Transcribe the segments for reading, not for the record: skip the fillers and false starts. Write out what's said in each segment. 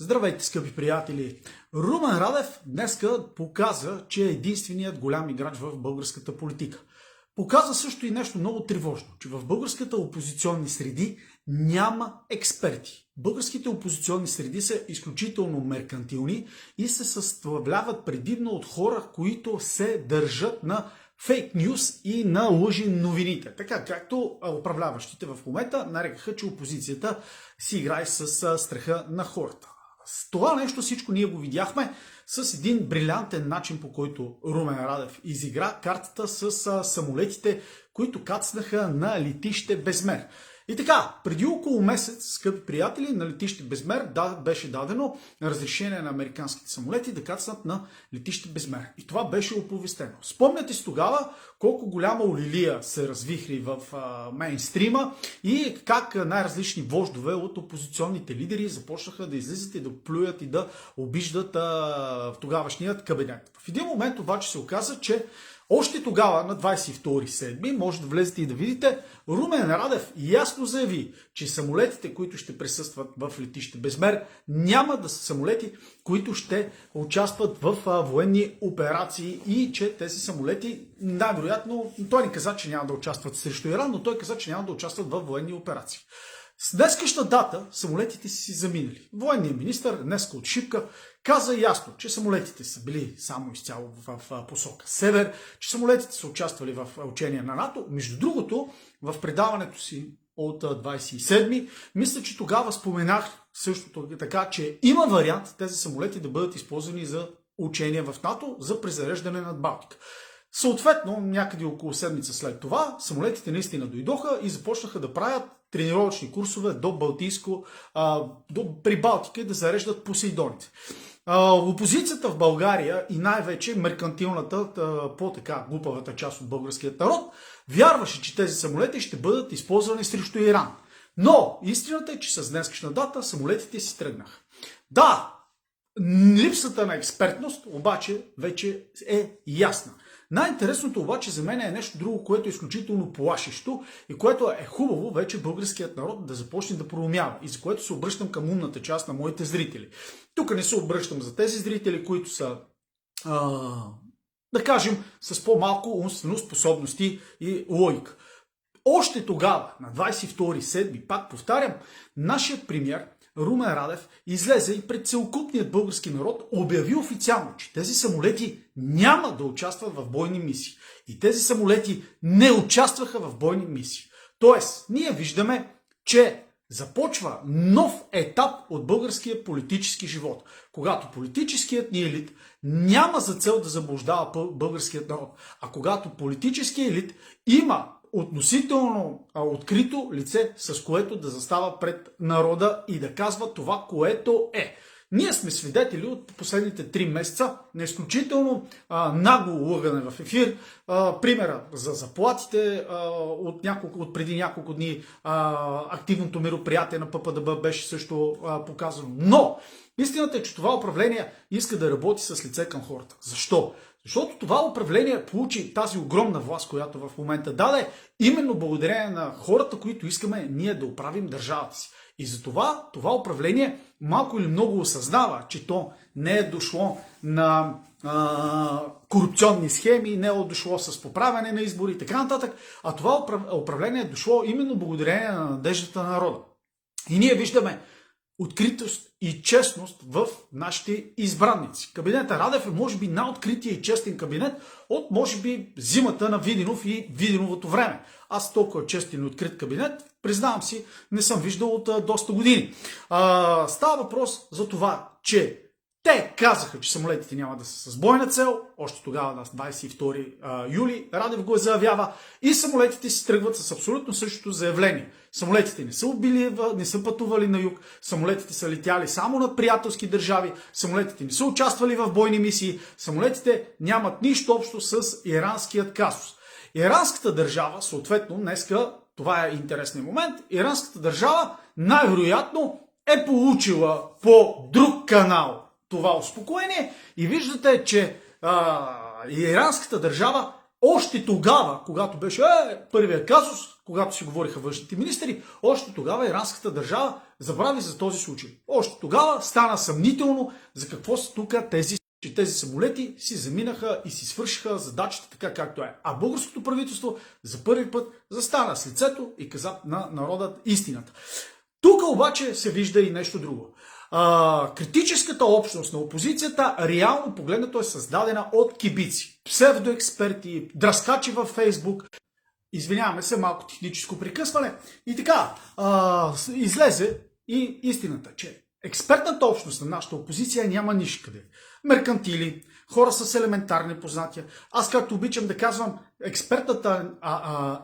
Здравейте, скъпи приятели! Румен Радев днеска показа, че е единственият голям играч в българската политика. Показа също и нещо много тревожно, че в българската опозиционни среди няма експерти. Българските опозиционни среди са изключително меркантилни и се съставляват предимно от хора, които се държат на фейк нюз и на лъжи новините. Така както управляващите в момента нарекаха, че опозицията си играе с страха на хората. С това нещо всичко ние го видяхме с един брилянтен начин, по който Румен Радев изигра картата с самолетите, които кацнаха на летище Безмер. И така, преди около месец, скъпи приятели, на летище Безмер беше дадено разрешение на американските самолети да кацнат на летище Безмер. И това беше оповестено. Спомняте си тогава колко голяма олилия се развихри в мейнстрима и как най-различни вождове от опозиционните лидери започнаха да излизат и да плюят и да обиждат тогавашният кабинет. В един момент обаче се оказа, че още тогава, на 22.07, може да влезете и да видите, Румен Радев ясно заяви, че самолетите, които ще присъстват в летище Безмер, няма да са самолети, които ще участват в военни операции и че тези самолети, най-вероятно, той не каза, че няма да участват срещу Иран, но той каза, че няма да участват в военни операции. С днескашна дата самолетите си заминали. Военният министър днеска от шипка каза ясно, че самолетите са били само изцяло в посока север, че самолетите са участвали в учения на НАТО. Между другото, в предаването си от 27-ми, мисля, че тогава споменах също така, че има вариант тези самолети да бъдат използвани за учения в НАТО за презареждане над Балтика. Съответно, някъде около седмица след това, самолетите наистина дойдоха и започнаха да правят тренировъчни курсове до Балтийско, при Балтика и да зареждат посейдоните. Опозицията в България и най-вече меркантилната, по-така глупавата част от българският народ, вярваше, че тези самолети ще бъдат използвани срещу Иран. Но истината е, че с днескашна дата самолетите си тръгнаха. Да, липсата на експертност обаче вече е ясна. Най-интересното обаче за мен е нещо друго, което е изключително плашещо и което е хубаво вече българският народ да започне да проумява и за което се обръщам към умната част на моите зрители. Тук не се обръщам за тези зрители, които са, да кажем, с по-малко умствено способности и логика. Още тогава, на 22.07, пак повтарям, нашият премиер Румен Радев излезе и пред целокупният български народ обяви официално, че тези самолети няма да участват в бойни мисии. И тези самолети не участваха в бойни мисии. Тоест, ние виждаме, че започва нов етап от българския политически живот, когато политическият ни елит няма за цел да заблуждава българският народ, а когато политическият елит има относително открито лице, с което да застава пред народа и да казва това, което е. Ние сме свидетели от последните 3 месеца на изключително нагло лъгане в ефир. Примера за заплатите от преди няколко дни, активното мероприятие на ППДБ беше също показано. Но истината е, че това управление иска да работи с лице към хората. Защо? Защото това управление получи тази огромна власт, която в момента даде, именно благодарение на хората, които искаме ние да управим държавата си. И затова това управление малко или много осъзнава, че то не е дошло на корупционни схеми, не е дошло с поправяне на избори и така нататък, а това управление е дошло именно благодарение на надеждата на народа. И ние виждаме откритост и честност в нашите избранници. Кабинета Радев е може би най-открития и честен кабинет от може би зимата на Виденов и Виденовото време. Аз толкова честен и открит кабинет, признавам си, не съм виждал от доста години. Става въпрос за това, че те казаха, че самолетите няма да са с бойна цел, още тогава на 22 юли, Радев го заявява и самолетите си тръгват с абсолютно същото заявление. Самолетите не са пътували на юг, самолетите са летяли само над приятелски държави, самолетите не са участвали в бойни мисии, самолетите нямат нищо общо с иранският казус. Иранската държава, съответно, днеска, това е интересният момент, иранската държава най-вероятно е получила по друг канал това успокоение и виждате, че иранската държава още тогава, когато беше първия казус, когато си говориха външните министри, още тогава иранската държава забрави за този случай. Още тогава стана съмнително за какво са тук че тези самолети си заминаха и си свършиха задачата така както е. А българското правителство за първи път застана с лицето и каза на народът истината. Тук обаче се вижда и нещо друго. Критическата общност на опозицията реално погледнато е създадена от кибици, псевдоексперти, драскачи във Фейсбук. Извиняваме се, малко техническо прекъсване. И така, излезе и истината, че експертната общност на нашата опозиция няма нищо къде. Меркантили, хора с елементарни познатия. Аз, както обичам да казвам,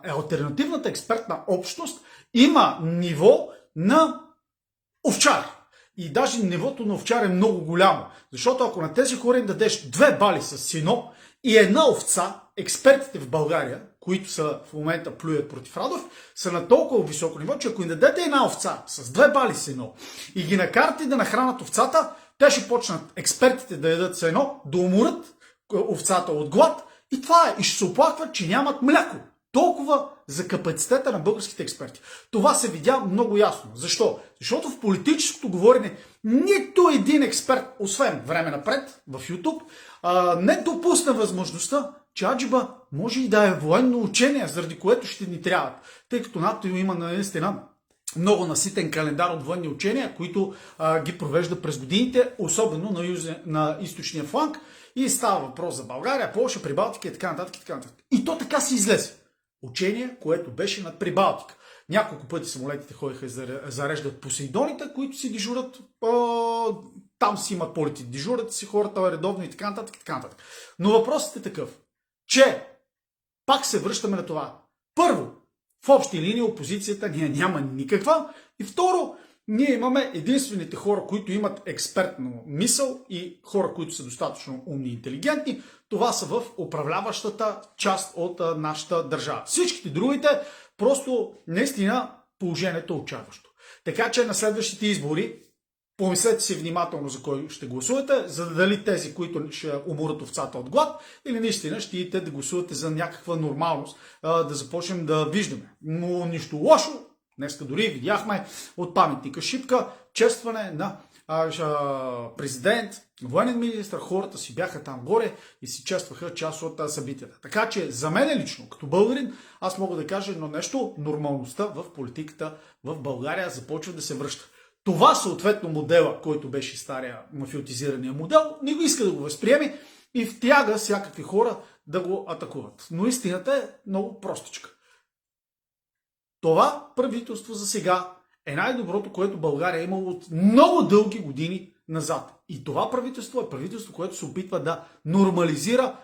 алтернативната експертна общност има ниво на овчар. И даже нивото на овчар е много голямо. Защото ако на тези хора им дадеш 2 бали с сино и една овца, експертите в България, които са в момента плюят против Радов, са на толкова високо ниво, че ако им дадете една овца с 2 бали сено и ги накарате да нахранат овцата, те ще почнат експертите да ядат сено, да уморят овцата от глад и това е. И ще се оплакват, че нямат мляко. Толкова за капацитета на българските експерти. Това се видя много ясно. Защо? Защото в политическото говорене нито един експерт, освен време напред в YouTube, не допусна възможността, че аджиба може и да е военно учение, заради което ще ни трябват. Тъй като НАТО има наистина много наситен календар от военни учения, които ги провежда през годините, особено на източния фланг. И става въпрос за България, Полша, Прибалтика и така нататък. И така нататък. И то така си излезе. Учение, което беше над Прибалтика. Няколко пъти самолетите ходиха и зареждат посейдоните, които си дежурат, там си имат полети, дежурат си хората редовно и така нататък. И така нататък. Но въпросът е такъв, че пак се връщаме на това. Първо, в общи линии опозицията ние няма никаква. И второ, ние имаме единствените хора, които имат експертна мисъл и хора, които са достатъчно умни и интелигентни. Това са в управляващата част от нашата държава. Всичките другите, просто наистина положението е отчайващо. Така че на следващите избори помислете си внимателно за кой ще гласувате, за да дали тези, които ще уморят овцата от глад, или наистина ще идете да гласувате за някаква нормалност, да започнем да виждаме. Но нищо лошо. Днеска дори видяхме от паметника Шипка честване на президент, военен министър, хората си бяха там горе и си честваха част от събитията. Така че за мен лично, като българин, аз мога да кажа едно нещо, нормалността в политиката в България започва да се връща. Това съответно модела, който беше стария мафиотизирания модел, не го иска да го възприеме и втяга всякакви хора да го атакуват. Но истината е много простичка. Това правителство за сега е най-доброто, което България е имала от много дълги години назад. И това правителство е правителство, което се опитва да нормализира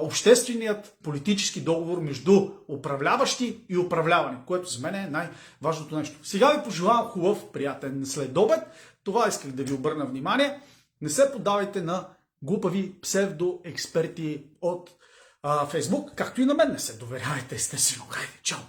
общественият политически договор между управляващи и управлявани, което за мен е най-важното нещо. Сега ви пожелавам хубав, приятен следобед. Това исках да ви обърна внимание. Не се подавайте на глупави псевдоексперти от Фейсбук, както и на мен не се доверявайте, естествено. Хайде, чао!